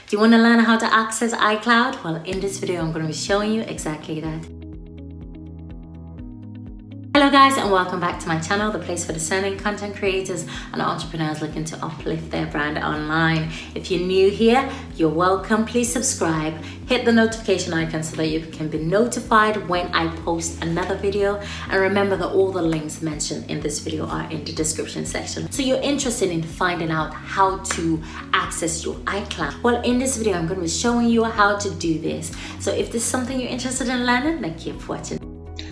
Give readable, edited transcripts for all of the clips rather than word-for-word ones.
Do you want to learn how to access iCloud? Well, in this video, I'm going to be showing you exactly that. Hello guys, and welcome back to my channel, the place for discerning content creators and entrepreneurs looking to uplift their brand online. If you're new here, you're welcome. Please subscribe, hit the notification icon so that you can be notified when I post another video. And remember that all the links mentioned in this video are in the description section. So you're interested in finding out how to access your iCloud. Well, in this video, I'm going to be showing you how to do this. So if this is something you're interested in learning, then keep watching.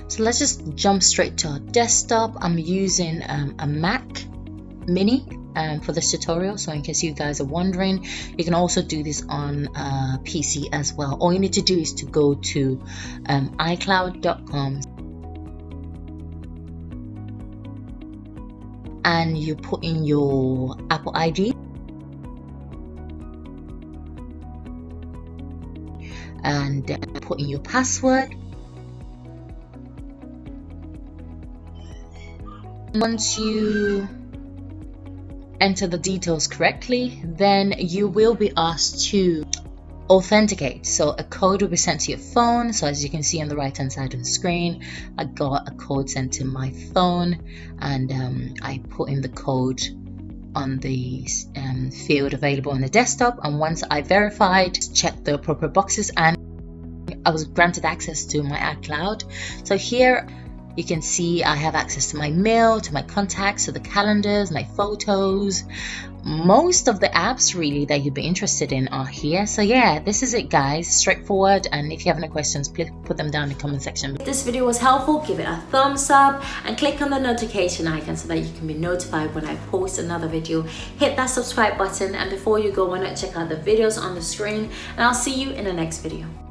So let's just jump straight to our desktop. I'm using a Mac Mini for this tutorial. So in case you guys are wondering, you can also do this on PC as well. All you need to do is to go to iCloud.com and you put in your Apple ID and then put in your password. Once you enter the details correctly, then you will be asked to authenticate. So a code will be sent to your phone. So as you can see on the right hand side of the screen, I got a code sent to my phone, and I put in the code on the field available on the desktop. And once I verified, checked the appropriate boxes, and I was granted access to my iCloud. So here you can see I have access to my mail, to my contacts, to the calendars, my photos. Most of the apps really that you'd be interested in are here. So yeah, this is it guys, straightforward. And if you have any questions, please put them down in the comment section. If this video was helpful, give it a thumbs up and click on the notification icon so that you can be notified when I post another video. Hit that subscribe button, and before you go, why not check out the videos on the screen, and I'll see you in the next video.